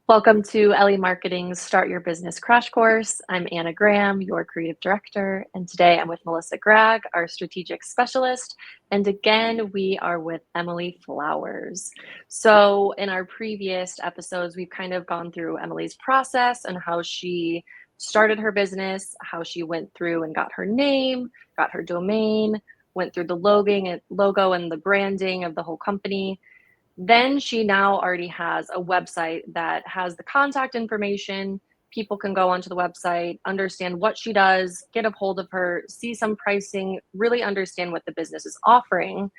Welcome to Ellie Marketing's Start Your Business Crash Course. I'm Anna Graham, your creative director, and today I'm with Melissa Gragg, our strategic specialist. And again, we are with Emile Flowers. So in our previous episodes, we've kind of gone through Emile's process and how she started her business, how she went through and got her name, got her domain, went through the logo and the branding of the whole company. Then she now already has a website that has the contact information. People can go onto the website, understand what she does, get a hold of her, see some pricing, really understand what the business is offering.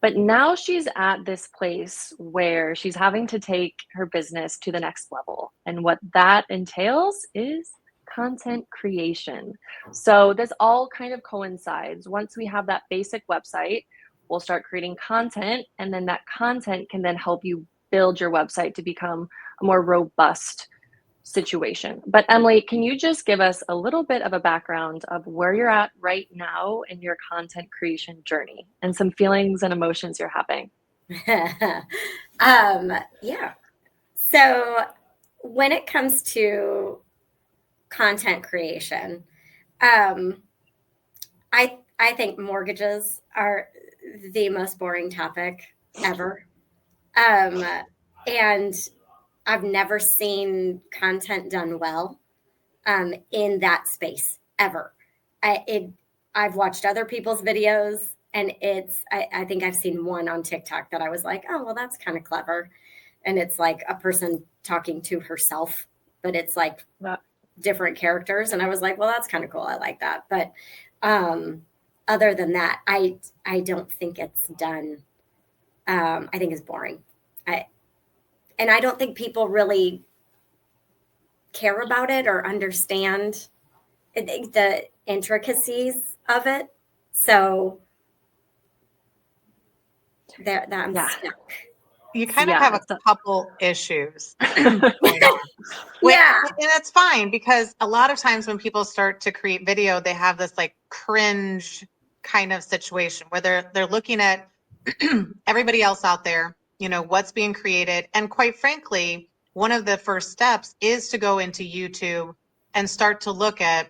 But now she's at this place where she's having to take her business to the next level. And what that entails is content creation. So this all kind of coincides. Once we have that basic website, we'll start creating content, and then that content can then help you build your website to become a more robust situation. But Emily, can you just give us a little bit of a background of where you're at right now in your content creation journey and some feelings and emotions you're having? Yeah. So when it comes to content creation, I think mortgages are the most boring topic ever. And I've never seen content done well in that space ever. I've watched other people's videos, and I think I've seen one on TikTok that I was like, oh, well, that's kind of clever. And it's like a person talking to herself, but it's like different characters. And I was like, well, that's kind of cool. I like that. But other than that, I don't think it's done. I think it's boring. And I don't think people really care about it or understand the intricacies of it. So I'm stuck. You kind of have a couple issues going on. Yeah. And that's fine, because a lot of times when people start to create video, they have this like cringe kind of situation where they're looking at everybody else out there, what's being created. And quite frankly, one of the first steps is to go into YouTube and start to look at,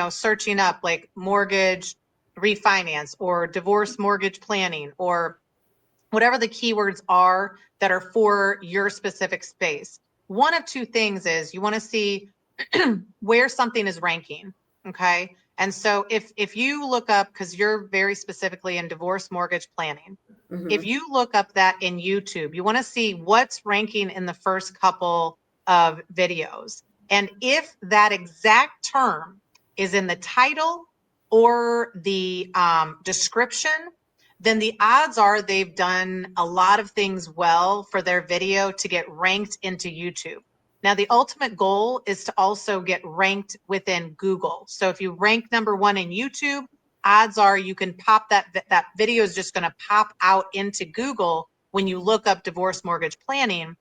searching up like mortgage refinance or divorce mortgage planning or whatever the keywords are that are for your specific space. One of two things is you want to see where something is ranking. Okay. And so if you look up, because you're very specifically in divorce mortgage planning, if you look up that in YouTube, you want to see what's ranking in the first couple of videos. And if that exact term is in the title or the description, then the odds are they've done a lot of things well for their video to get ranked into YouTube. Now, the ultimate goal is to also get ranked within Google. So if you rank number one in YouTube, odds are you can pop that video is just going to pop out into Google when you look up divorce mortgage planning.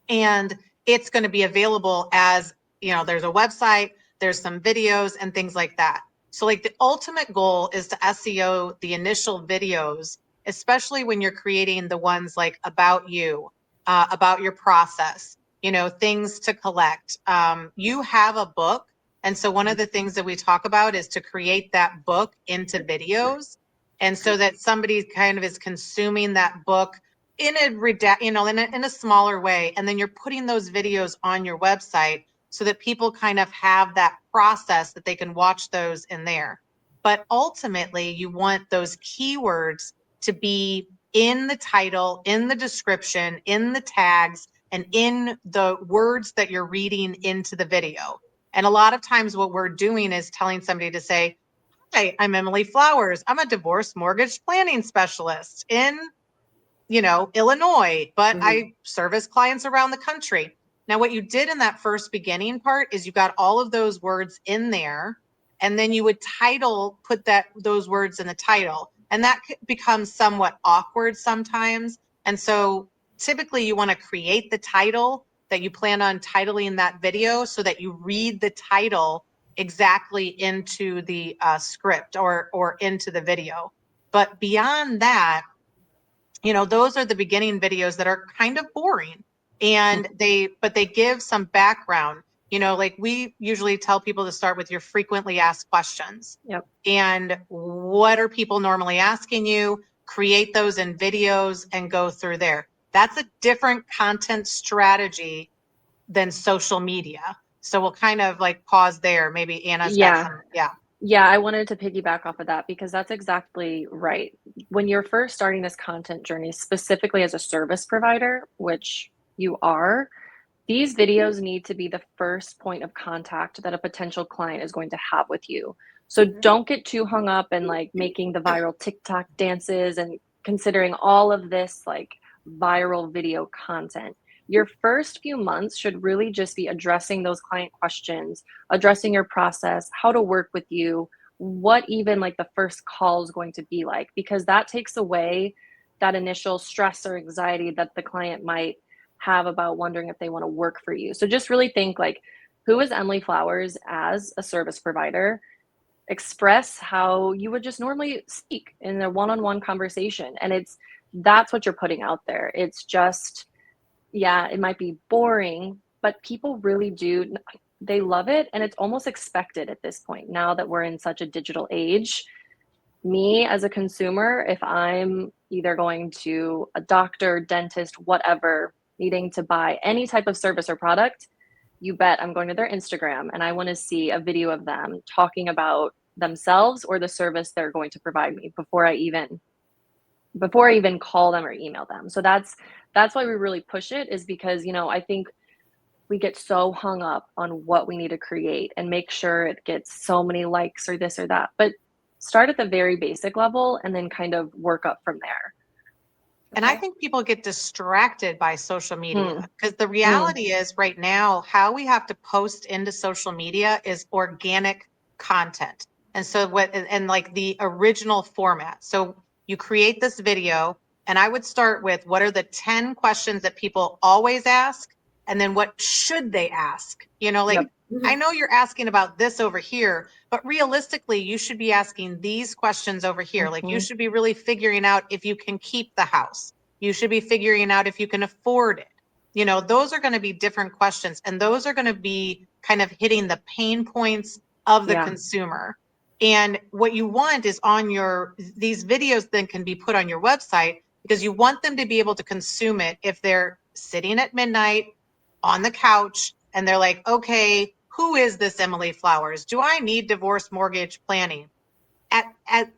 And it's going to be available as, there's a website, there's some videos and things like that. So like the ultimate goal is to SEO the initial videos, especially when you're creating the ones like about you, about your process, things to collect. You have a book. And so one of the things that we talk about is to create that book into videos. And so that somebody kind of is consuming that book in a smaller way. And then you're putting those videos on your website so that people kind of have that process that they can watch those in there. But ultimately, you want those keywords to be in the title, in the description, in the tags, and in the words that you're reading into the video. And a lot of times what we're doing is telling somebody to say, hi, I'm Emile Flowers. I'm a divorce mortgage planning specialist in, Illinois, but I service clients around the country. Now, what you did in that first beginning part is you got all of those words in there, and then you would put those words in the title. And that becomes somewhat awkward sometimes. And so typically you want to create the title that you plan on titling that video so that you read the title exactly into the script or into the video. But beyond that, those are the beginning videos that are kind of boring. and they give some background. Like we usually tell people to start with your frequently asked questions. Yep. And what are people normally asking you? Create those in videos and go through there. That's a different content strategy than social media. So we'll kind of like pause there. Maybe Anna's got Yeah. some. Yeah. Yeah, I wanted to piggyback off of that because that's exactly right. When you're first starting this content journey, specifically as a service provider, which you are, these videos need to be the first point of contact that a potential client is going to have with you. So don't get too hung up in like making the viral TikTok dances and considering all of this like viral video content. Your first few months should really just be addressing those client questions, addressing your process, how to work with you, what even like the first call is going to be like, because that takes away that initial stress or anxiety that the client might have about wondering if they want to work for you. So just really think like, who is Emily Flowers as a service provider? Express how you would just normally speak in a one-on-one conversation. And that's what you're putting out there. It's just, yeah, it might be boring, but people really do, they love it. And it's almost expected at this point, now that we're in such a digital age. Me as a consumer, if I'm either going to a doctor, dentist, whatever, needing to buy any type of service or product, you bet I'm going to their Instagram and I want to see a video of them talking about themselves or the service they're going to provide me before I even call them or email them. So that's why we really push it, is because, I think we get so hung up on what we need to create and make sure it gets so many likes or this or that. But start at the very basic level and then kind of work up from there. And I think people get distracted by social media because the Mm. reality is right now, how we have to post into social media is organic content. And so and like the original format. So you create this video, and I would start with, what are the 10 questions that people always ask? And then what should they ask? Like, Yep. I know you're asking about this over here, but realistically, you should be asking these questions over here. Like, you should be really figuring out if you can keep the house. You should be figuring out if you can afford it. Those are going to be different questions, and those are going to be kind of hitting the pain points of the consumer. And what you want is these videos then can be put on your website, because you want them to be able to consume it if they're sitting at midnight on the couch and they're like, okay, who is this Emile Flowers? Do I need divorce mortgage planning?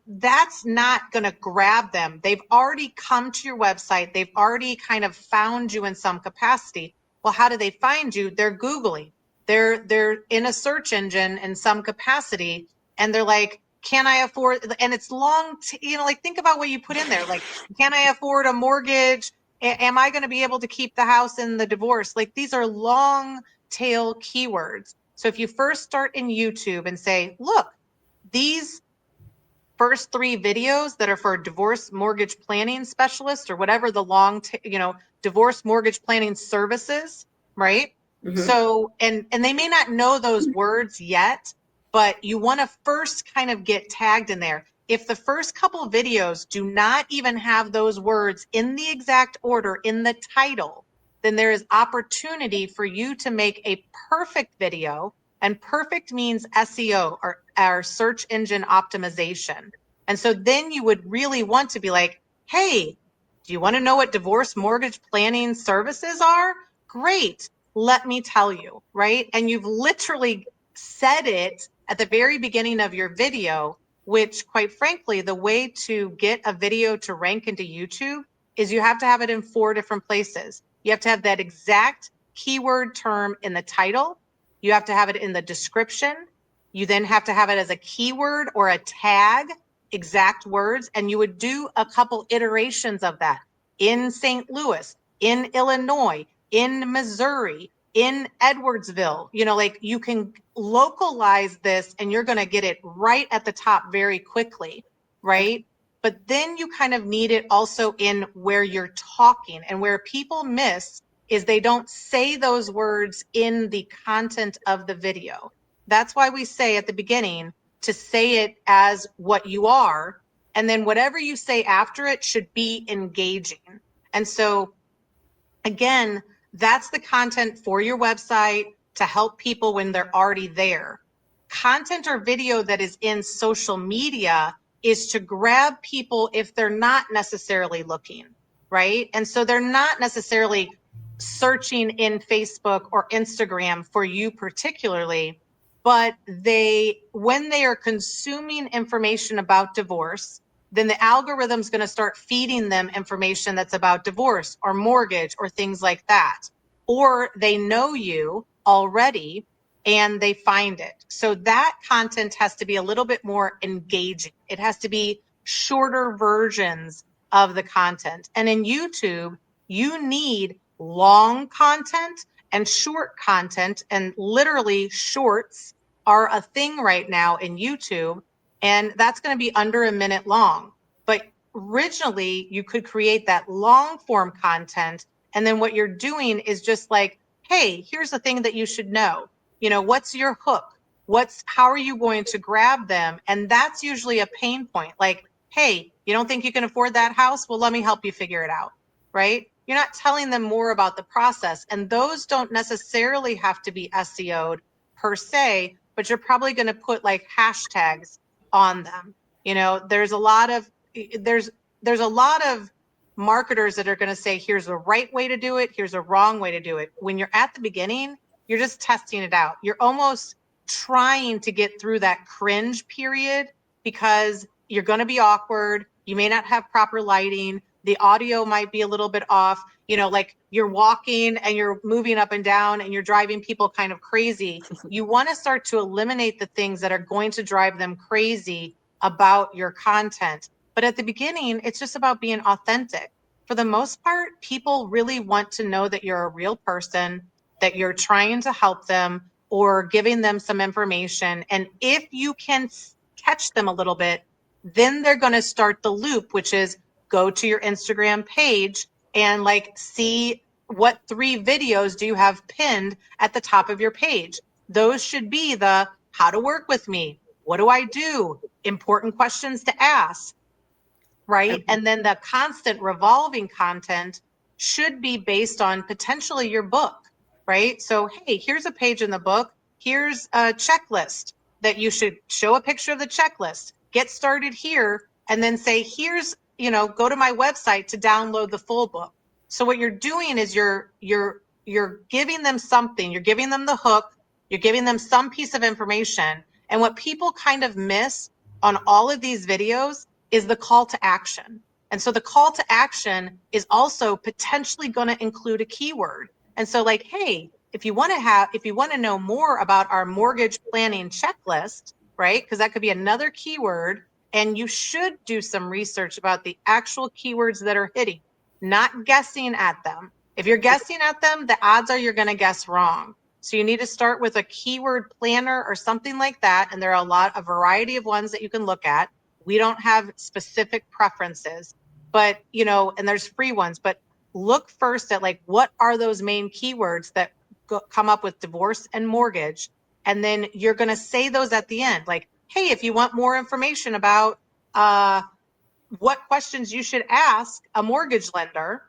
That's not going to grab them. They've already come to your website. They've already kind of found you in some capacity. Well, how do they find you? They're Googling. They're in a search engine in some capacity, and they're like, can I afford? And it's long, like, think about what you put in there. Like, can I afford a mortgage? Am I going to be able to keep the house in the divorce? Like, these are long tail keywords. So if you first start in YouTube and say, look, these first 3 videos that are for divorce mortgage planning specialists, or whatever the divorce mortgage planning services, right? So, and they may not know those words yet, but you want to first kind of get tagged in there. If the first couple of videos do not even have those words in the exact order in the title, then there is opportunity for you to make a perfect video. And perfect means SEO, or our search engine optimization. And so then you would really want to be like, hey, do you want to know what divorce mortgage planning services are? Great. Let me tell you, right? And you've literally said it at the very beginning of your video, which, quite frankly, the way to get a video to rank into YouTube is you have to have it in 4 different places. You have to have that exact keyword term in the title. You have to have it in the description. You then have to have it as a keyword or a tag, exact words. And you would do a couple iterations of that in St. Louis, in Illinois, in Missouri, in Edwardsville. Like, you can localize this and you're going to get it right at the top very quickly, right? But then you kind of need it also in where you're talking, and where people miss is they don't say those words in the content of the video. That's why we say at the beginning to say it as what you are, and then whatever you say after it should be engaging. And so, again, That's the content for your website to help people when they're already there. Content or video that is in social media is to grab people if they're not necessarily looking, right? And so they're not necessarily searching in Facebook or Instagram for you particularly, but when they are consuming information about divorce, then the algorithm's going to start feeding them information that's about divorce or mortgage or things like that. Or they know you already and they find it. So that content has to be a little bit more engaging. It has to be shorter versions of the content. And in YouTube, you need long content and short content, and literally shorts are a thing right now in YouTube, and that's going to be under a minute long. But originally, you could create that long form content, and then what you're doing is just like, hey, here's the thing that you should know. What's your hook? How are you going to grab them? And that's usually a pain point. Like, hey, you don't think you can afford that house? Well, let me help you figure it out, right? You're not telling them more about the process. And those don't necessarily have to be SEO'd per se, but you're probably going to put like hashtags on them. There's a lot of marketers that are going to say, here's the right way to do it, here's a wrong way to do it. When you're at the beginning, you're just testing it out. You're almost trying to get through that cringe period because you're going to be awkward. You may not have proper lighting. The audio might be a little bit off. Like you're walking and you're moving up and down and you're driving people kind of crazy. You want to start to eliminate the things that are going to drive them crazy about your content. But at the beginning, it's just about being authentic. For the most part, people really want to know that you're a real person, that you're trying to help them or giving them some information. And if you can catch them a little bit, then they're going to start the loop, which is go to your Instagram page and like see what 3 videos do you have pinned at the top of your page. Those should be the how to work with me, what do I do, important questions to ask, right? Okay. And then the constant revolving content should be based on potentially your book, right? So, hey, here's a page in the book. Here's a checklist that you should show a picture of the checklist, get started here, and then say, here's, go to my website to download the full book. So what you're doing is you're giving them something, you're giving them the hook, you're giving them some piece of information. And what people kind of miss on all of these videos is the call to action. And so the call to action is also potentially going to include a keyword. And so like, hey, if you want to know more about our mortgage planning checklist, right? Because that could be another keyword. And you should do some research about the actual keywords that are hitting, not guessing at them. If you're guessing at them, the odds are you're going to guess wrong. So you need to start with a keyword planner or something like that. And there are a variety of ones that you can look at. We don't have specific preferences, but, and there's free ones, but look first at like, what are those main keywords that come up with divorce and mortgage? And then you're going to say those at the end, like, hey, if you want more information about what questions you should ask a mortgage lender,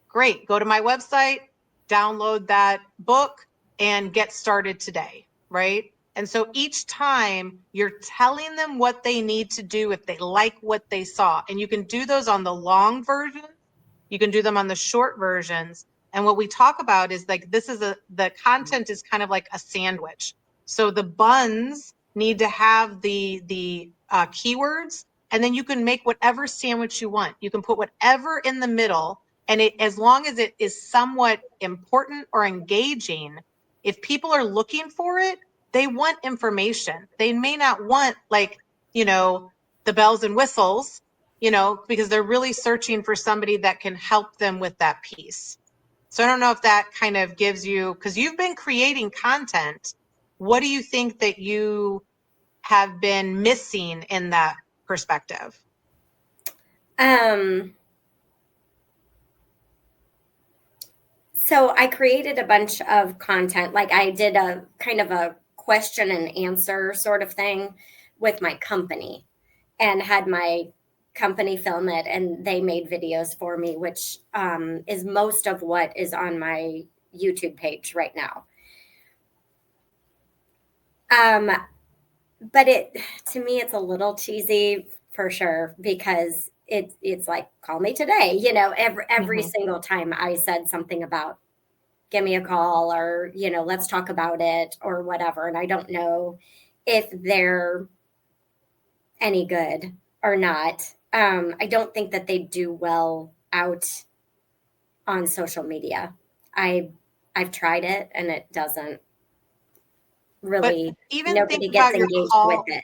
great, go to my website, download that book, and get started today, right? And so each time you're telling them what they need to do if they like what they saw. And you can do those on the long version, you can do them on the short versions. And what we talk about is like, the content is kind of like a sandwich. So the buns need to have the keywords, and then you can make whatever sandwich you want. You can put whatever in the middle, and as long as it is somewhat important or engaging, if people are looking for it, they want information. They may not want like, the bells and whistles, because they're really searching for somebody that can help them with that piece. So I don't know if that kind of gives you, because you've been creating content, what do you think that you have been missing in that perspective? So I created a bunch of content. Like I did a kind of a question and answer sort of thing with my company and had my company film it, and they made videos for me, which is most of what is on my YouTube page right now. But to me, it's a little cheesy for sure, because it's like, call me today. Every single time I said something about give me a call, or, let's talk about it, or whatever. And I don't know if they're any good or not. I don't think that they do well out on social media. I've tried it, and it doesn't really, even nobody think gets about your engaged call. with it.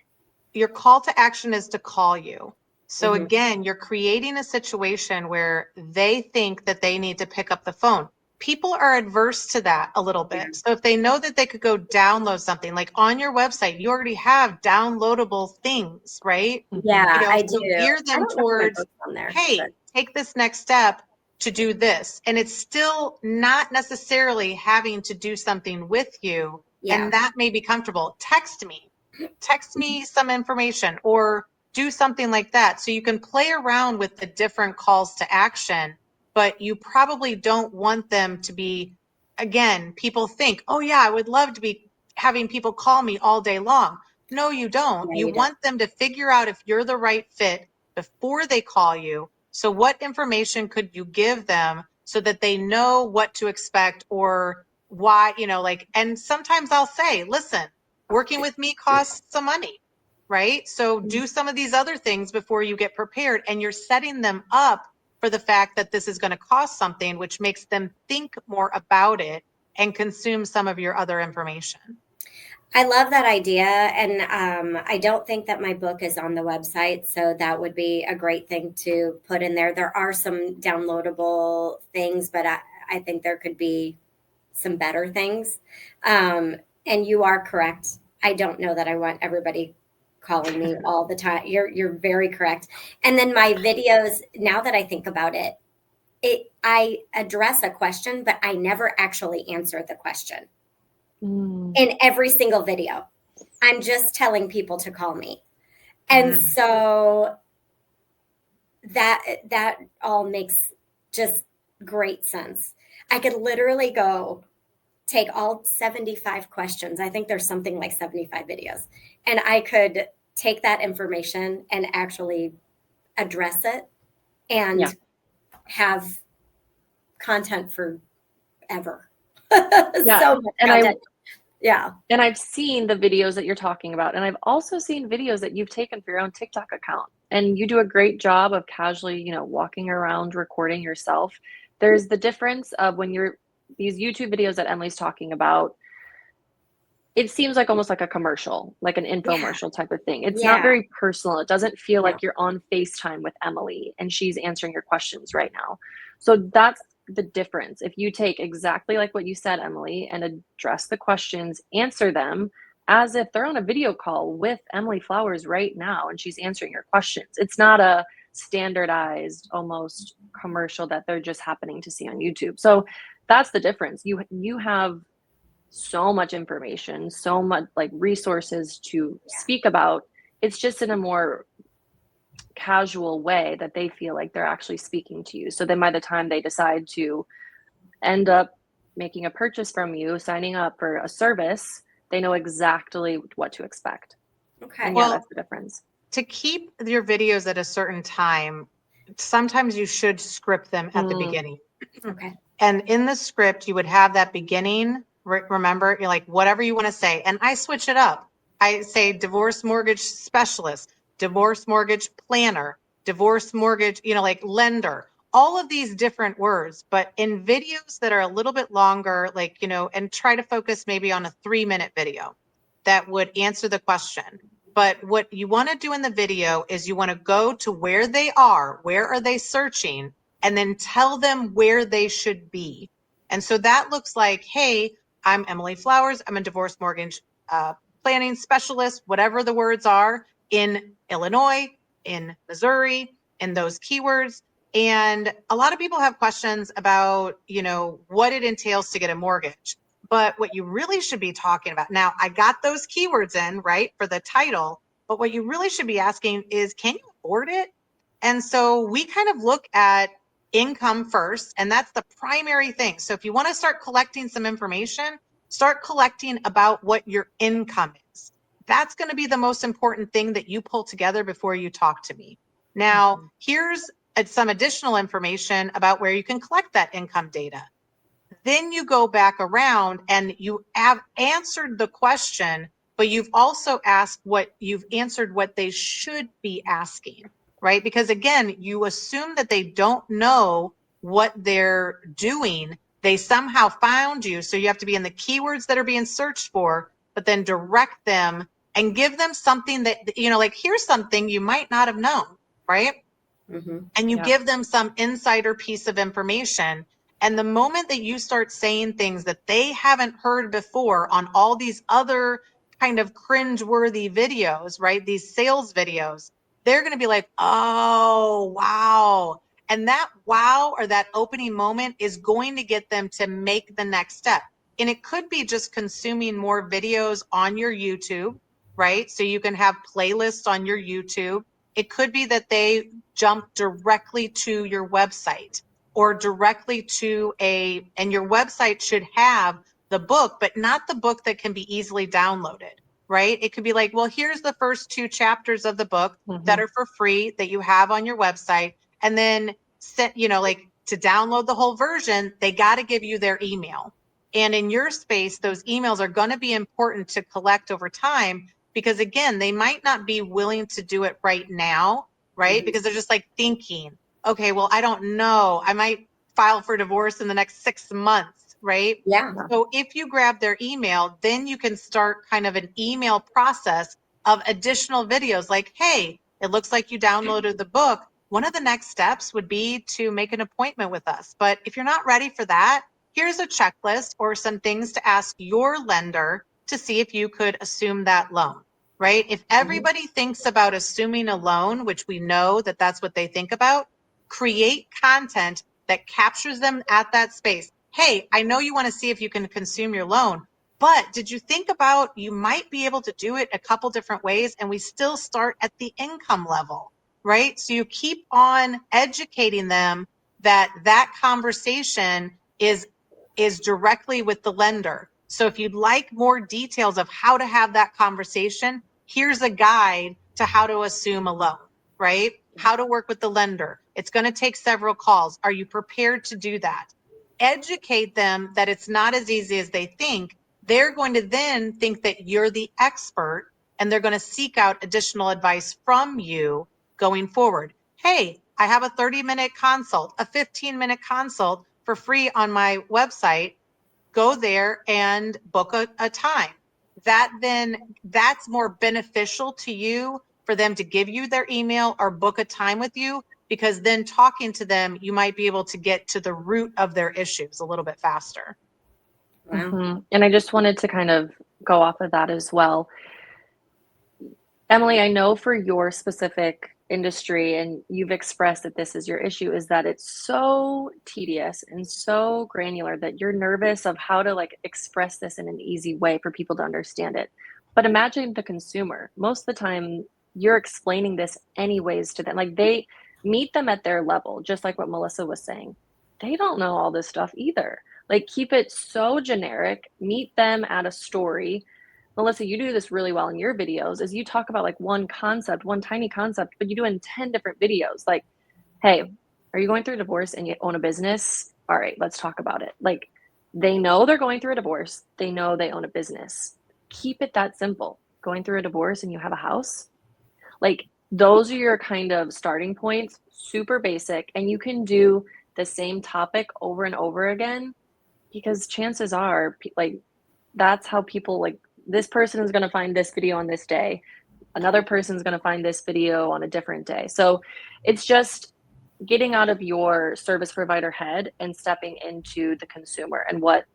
Your call to action is to call you. So again, you're creating a situation where they think that they need to pick up the phone. People are adverse to that a little bit. Yeah. So if they know that they could go download something, like on your website, you already have downloadable things, right? Yeah, I So do. gear I them don't know if my towards, book's on there, hey, but take this next step to do this. And it's still not necessarily having to do something with you. yeah. And that may be comfortable. Text me some information, or do something like that. So you can play around with the different calls to action, but you probably don't want them to be, again, people think, oh yeah, I would love to be having people call me all day long. No, you don't. Yeah, You you don't. want them to figure out if you're the right fit before they call you. So what information could you give them so that they know what to expect, or why, and sometimes I'll say, listen, working with me costs some money, right? So do some of these other things before you get prepared, and you're setting them up for the fact that this is going to cost something, which makes them think more about it and consume some of your other information. I love that idea. And I don't think that my book is on the website. So that would be a great thing to put in there. There are some downloadable things, but I think there could be some better things. And you are correct. I don't know that I want everybody calling me all the time. You're very correct. And then my videos, now that I think about it, I address a question, but I never actually answer the question in every single video. I'm just telling people to call me. And so that all makes just great sense. I could literally go take all 75 questions. I think there's something like 75 videos. And I could take that information and actually address it and have content forever. Yeah. So much content. And I've seen the videos that you're talking about. And I've also seen videos that you've taken for your own TikTok account. And you do a great job of casually, walking around, recording yourself. There's the difference of when these YouTube videos that Emily's talking about, it seems like almost like a commercial, like an infomercial type of thing. It's not very personal. It doesn't feel like you're on FaceTime with Emily and she's answering your questions right now. So that's the difference. If you take exactly like what you said, Emily, and address the questions, answer them as if they're on a video call with Emily Flowers right now and she's answering your questions. It's not a standardized almost commercial that they're just happening to see on YouTube. So that's the difference. You have so much information, so much like resources to speak about. It's just in a more casual way that they feel like they're actually speaking to you. So then by the time they decide to end up making a purchase from you, signing up for a service, they know exactly what to expect. Okay. And Well, that's the difference. To keep your videos at a certain time, sometimes you should script them at the beginning. Okay. And in the script, you would have that beginning. Remember, you're like, whatever you want to say. And I switch it up. I say divorce mortgage specialist, divorce mortgage planner, divorce mortgage, like lender, all of these different words. But in videos that are a little bit longer, like, and try to focus maybe on a 3-minute video that would answer the question. But what you want to do in the video is you want to go to where they are, where are they searching, and then tell them where they should be. And so that looks like, hey, I'm Emily Flowers. I'm a divorce mortgage planning specialist, whatever the words are, in Illinois, in Missouri, in those keywords. And a lot of people have questions about, what it entails to get a mortgage. But what you really should be talking about, now I got those keywords in, right, for the title, but what you really should be asking is, can you afford it? And so we kind of look at income first, and that's the primary thing. So if you want to start collecting some information, start collecting about what your income is. That's going to be the most important thing that you pull together before you talk to me. Now, here's some additional information about where you can collect that income data. Then you go back around and you have answered the question, but you've also answered what they should be asking, right? Because again, you assume that they don't know what they're doing. They somehow found you. So you have to be in the keywords that are being searched for, but then direct them and give them something that, like, here's something you might not have known, right? And you give them some insider piece of information. And the moment that you start saying things that they haven't heard before on all these other kind of cringe-worthy videos, right? These sales videos, they're going to be like, oh, wow. And that wow, or that opening moment, is going to get them to make the next step. And it could be just consuming more videos on your YouTube, right? So you can have playlists on your YouTube. It could be that they jump directly to your website, or directly to and your website should have the book, but not the book that can be easily downloaded, right? It could be like, well, here's the first 2 chapters of the book that are for free that you have on your website. And then like, to download the whole version, they got to give you their email. And in your space, those emails are going to be important to collect over time, because again, they might not be willing to do it right now, right? Because they're just like thinking, okay, well, I don't know. I might file for divorce in the next 6 months, right? Yeah. So if you grab their email, then you can start kind of an email process of additional videos like, hey, it looks like you downloaded the book. One of the next steps would be to make an appointment with us. But if you're not ready for that, here's a checklist or some things to ask your lender to see if you could assume that loan, right? If everybody thinks about assuming a loan, which we know that that's what they think about, create content that captures them at that space. Hey, I know you want to see if you can consume your loan, but did you think about you might be able to do it a couple different ways, and we still start at the income level, right? So you keep on educating them that conversation is directly with the lender. So if you'd like more details of how to have that conversation, here's a guide to how to assume a loan, right? How to work with the lender. It's going to take several calls. Are you prepared to do that? Educate them that it's not as easy as they think. They're going to then think that you're the expert, and they're going to seek out additional advice from you going forward. Hey, I have a 30-minute consult, a 15-minute consult for free on my website. Go there and book a time. That's more beneficial to you for them to give you their email or book a time with you, because then talking to them, you might be able to get to the root of their issues a little bit faster. Wow. And I just wanted to kind of go off of that as well. Emily, I know for your specific industry, and you've expressed that this is your issue, is that it's so tedious and so granular that you're nervous of how to like express this in an easy way for people to understand it. But imagine the consumer. Most of the time, you're explaining this anyways to them. Like, they meet them at their level, just like what Melissa was saying. They don't know all this stuff either. Like, keep it so generic, meet them at a story. Melissa, you do this really well in your videos, is you talk about like one concept, one tiny concept, but you do it in 10 different videos. Like, hey, are you going through a divorce and you own a business? All right, let's talk about it. Like, they know they're going through a divorce. They know they own a business. Keep it that simple. Going through a divorce and you have a house. Like, those are your kind of starting points, super basic. And you can do the same topic over and over again, because chances are, like, that's how people, like, this person is going to find this video on this day. Another person is going to find this video on a different day. So it's just getting out of your service provider head and stepping into the consumer and what,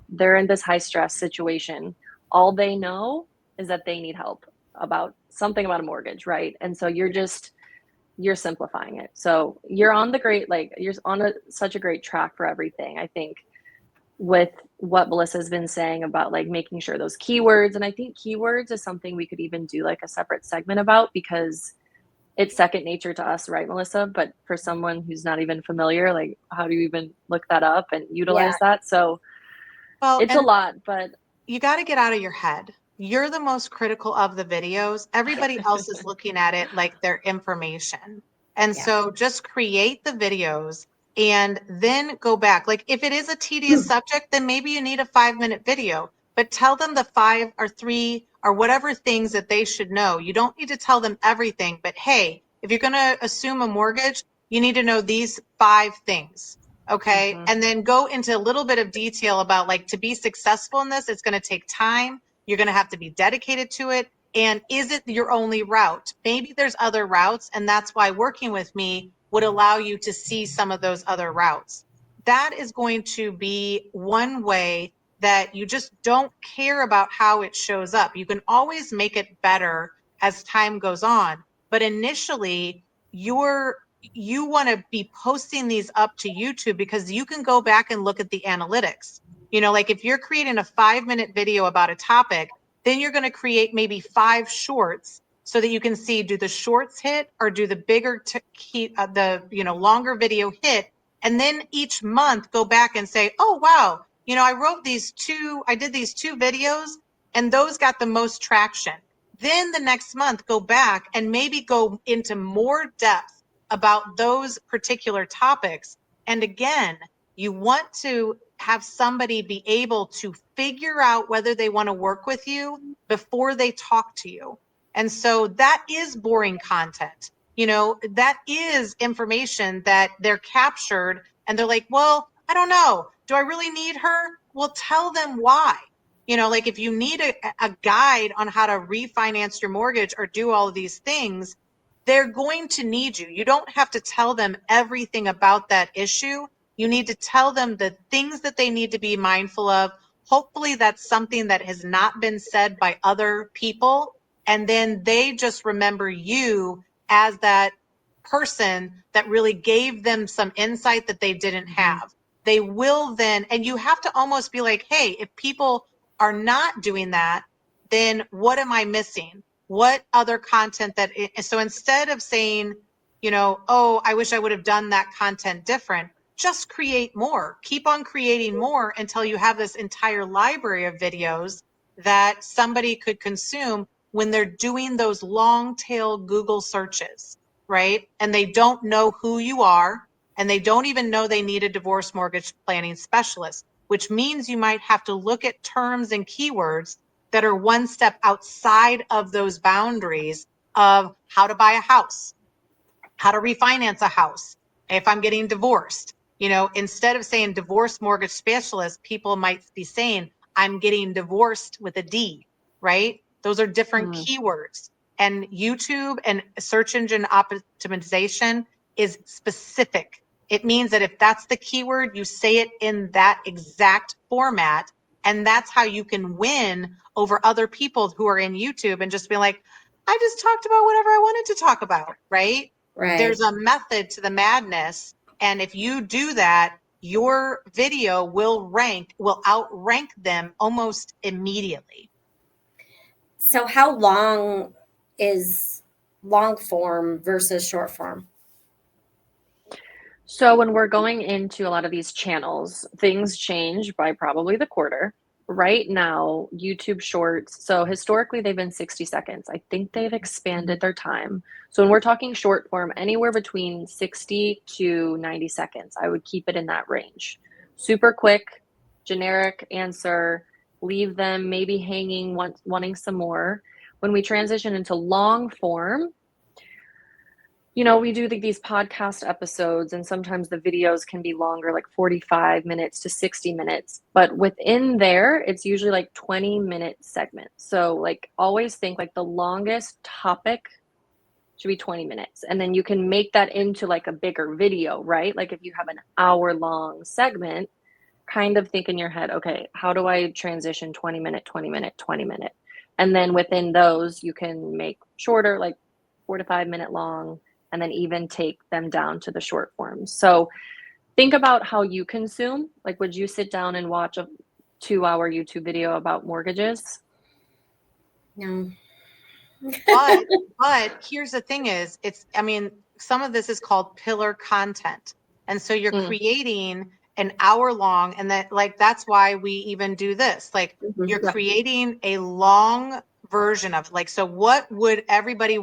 they're in this high stress situation. All they know is that they need help about something about a mortgage, right? And so you're simplifying it. So you're on you're on such a great track for everything, I think, with what Melissa's been saying about like making sure those keywords. And I think keywords is something we could even do like a separate segment about, because it's second nature to us, right, Melissa? But for someone who's not even familiar, like how do you even look that up and Yeah. utilize that? So Well, it's a and lot, but you got to get out of your head. You're the most critical of the videos. Everybody else is looking at it like their information. And Yeah. so just create the videos and then go back. Like if it is a tedious subject, then maybe you need a 5-minute video, but tell them the 5 or 3 or whatever things that they should know. You don't need to tell them everything, but hey, if you're going to assume a mortgage, you need to know these 5 things. Okay. Mhm. And then go into a little bit of detail about like to be successful in this, it's going to take time. You're going to have to be dedicated to it. And is it your only route? Maybe there's other routes. And that's why working with me would allow you to see some of those other routes. That is going to be one way that you just don't care about how it shows up. You can always make it better as time goes on. But initially, you want to be posting these up to YouTube because you can go back and look at the analytics. You know, like if you're creating a 5-minute video about a topic, then you're going to create maybe 5 shorts so that you can see, do the shorts hit or do the bigger, longer video hit? And then each month go back and say, oh, wow, I did these 2 videos and those got the most traction. Then the next month go back and maybe go into more depth about those particular topics. And again, you want to have somebody be able to figure out whether they want to work with you before they talk to you. And so that is boring content. You know, that is information that they're captured and they're like, well, I don't know. Do I really need her? Well, tell them why. You know, like if you need a guide on how to refinance your mortgage or do all of these things, they're going to need you. You don't have to tell them everything about that issue. You need to tell them the things that they need to be mindful of. Hopefully that's something that has not been said by other people. And then they just remember you as that person that really gave them some insight that they didn't have. They will then, and you have to almost be like, hey, if people are not doing that, then what am I missing? What other content so instead of saying, oh, I wish I would have done that content different, just create more. Keep on creating more until you have this entire library of videos that somebody could consume when they're doing those long tail Google searches, right? And they don't know who you are, and they don't even know they need a divorce mortgage planning specialist, which means you might have to look at terms and keywords that are one step outside of those boundaries of how to buy a house, how to refinance a house, if I'm getting divorced. Instead of saying divorce mortgage specialist, people might be saying I'm getting divorced with a D, right? Those are different keywords. And YouTube and search engine optimization is specific. It means that if that's the keyword, you say it in that exact format. And that's how you can win over other people who are in YouTube and just be like, I just talked about whatever I wanted to talk about, right? Right. There's a method to the madness. And if you do that, your video will outrank them almost immediately. So how long is long form versus short form? So when we're going into a lot of these channels, things change by probably the quarter. Right now, YouTube Shorts, so historically they've been 60 seconds. I think they've expanded their time. So when we're talking short form, anywhere between 60 to 90 seconds, I would keep it in that range. Super quick, generic answer, leave them maybe hanging, wanting some more. When we transition into long form, we do these podcast episodes, and sometimes the videos can be longer, like 45 minutes to 60 minutes. But within there, it's usually like 20-minute segments. So, like, always think like the longest topic should be 20 minutes. And then you can make that into like a bigger video, right? Like, if you have an hour-long segment, kind of think in your head, okay, how do I transition 20-minute, 20-minute, 20-minute? And then within those, you can make shorter, like 4 to 5 minute long, and then even take them down to the short forms. So think about how you consume. Like, would you sit down and watch a 2-hour YouTube video about mortgages? No. But here's the thing is, some of this is called pillar content. And so you're creating an hour long, and that's why we even do this. Like, you're creating a long version of it. Like, so what would everybody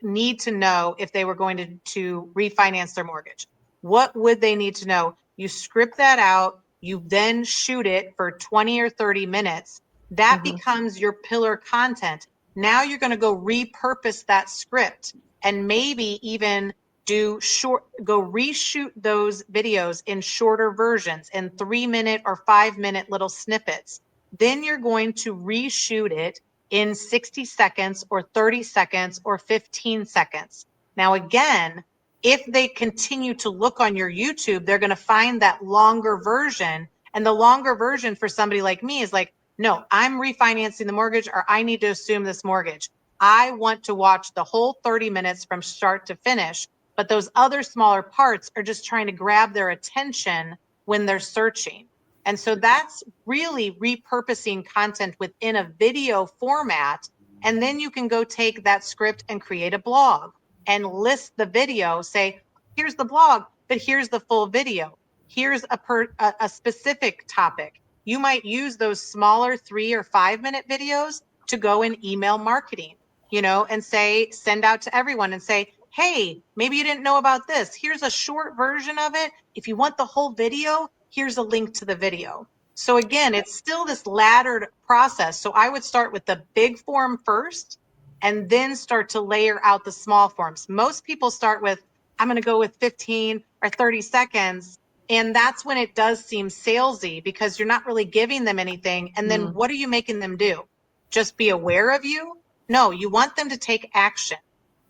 need to know if they were going to refinance their mortgage? What would they need to know? You script that out, you then shoot it for 20 or 30 minutes. That becomes your pillar content. Now you're going to go repurpose that script and maybe even reshoot those videos in shorter versions, in 3-minute or 5-minute little snippets. Then you're going to reshoot it in 60 seconds or 30 seconds or 15 seconds. Now, again, if they continue to look on your YouTube, they're going to find that longer version. And the longer version for somebody like me is like, no, I'm refinancing the mortgage, or I need to assume this mortgage. I want to watch the whole 30 minutes from start to finish. But those other smaller parts are just trying to grab their attention when they're searching. And so that's really repurposing content within a video format. And then you can go take that script and create a blog and list the video, say, here's the blog, but here's the full video. Here's a specific topic. You might use those smaller 3 or 5-minute videos to go in email marketing, and send out to everyone and say, hey, maybe you didn't know about this. Here's a short version of it. If you want the whole video, here's a link to the video. So again, it's still this laddered process. So I would start with the big form first and then start to layer out the small forms. Most people start with, I'm going to go with 15 or 30 seconds. And that's when it does seem salesy, because you're not really giving them anything. And then what are you making them do? Just be aware of you? No, you want them to take action.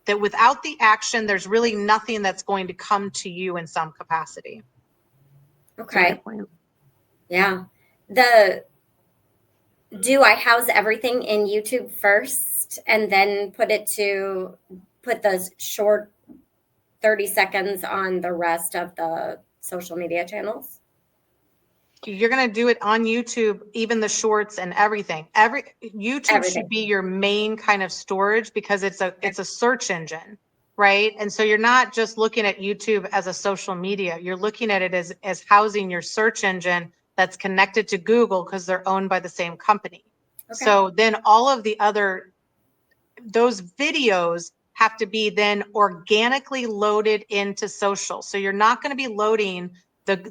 That without the action, there's really nothing that's going to come to you in some capacity. Okay. Yeah. Do I house everything in YouTube first and then put those short 30 seconds on the rest of the social media channels? You're going to do it on YouTube, even the shorts and everything. YouTube should be your main kind of storage, because it's a search engine, right? And so you're not just looking at YouTube as a social media. You're looking at it as housing your search engine that's connected to Google, because they're owned by the same company. Okay. So then all of those videos have to be then organically loaded into social. So you're not going to be loading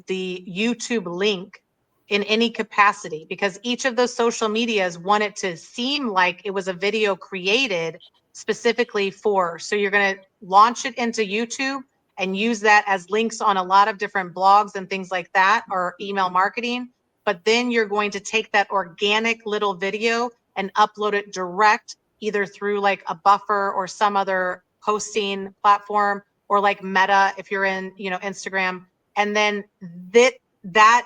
the YouTube link in any capacity, because each of those social medias want it to seem like it was a video created specifically for. So you're going to launch it into YouTube and use that as links on a lot of different blogs and things like that, or email marketing. But then you're going to take that organic little video and upload it direct, either through like a Buffer or some other hosting platform, or like Meta if you're in, Instagram. And then that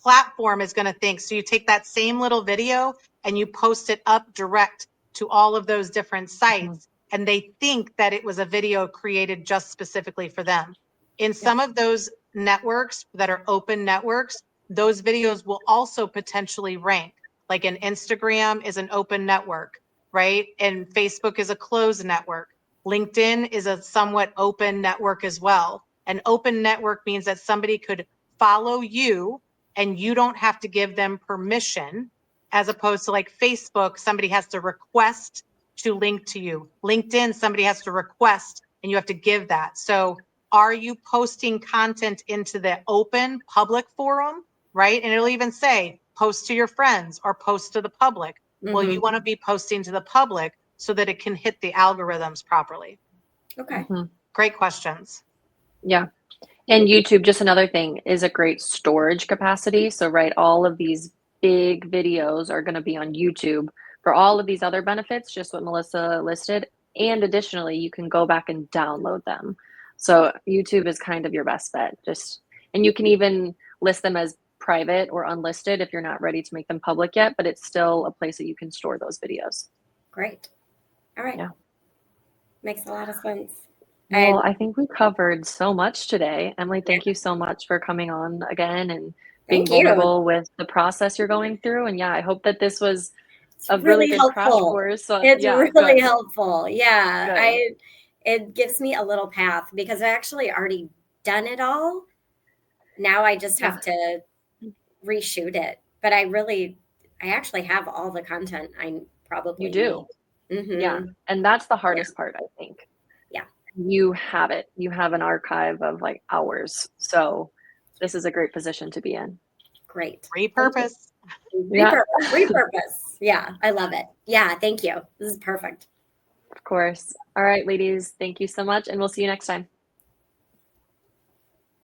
platform is going to think. So you take that same little video and you post it up direct to all of those different sites, and they think that it was a video created just specifically for them. In some of those networks that are open networks, those videos will also potentially rank. Like an Instagram is an open network, right? And Facebook is a closed network. LinkedIn is a somewhat open network as well. An open network means that somebody could follow you and you don't have to give them permission, as opposed to like Facebook, somebody has to request to link to you. LinkedIn, somebody has to request and you have to give that. So are you posting content into the open public forum, right? And it'll even say post to your friends or post to the public. Well, you want to be posting to the public so that it can hit the algorithms properly. Okay. Great questions. Yeah. And YouTube, just another thing, is a great storage capacity. So, right, all of these big videos are going to be on YouTube for all of these other benefits, just what Melissa listed. And additionally, you can go back and download them. So YouTube is kind of your best bet. And you can even list them as private or unlisted if you're not ready to make them public yet, but it's still a place that you can store those videos. Great. All right. Yeah. Makes a lot of sense. Well, I think we covered so much today. Emily, thank you so much for coming on again and being vulnerable with the process you're going through. And yeah, I hope that this was a really really good crash helpful. course. So It's yeah, really good. helpful. Yeah. Good. It gives me a little path because I actually already done it all. Now I just Yeah. have to reshoot it. But I actually have all the content I probably You do. need. Yeah. And that's the hardest part, I think. Yeah. You have it. You have an archive of like hours. So this is a great position to be in. Great. Repurpose. Yeah. Repurpose. Yeah. I love it. Yeah. Thank you. This is perfect. Of course. All right, ladies. Thank you so much. And we'll see you next time.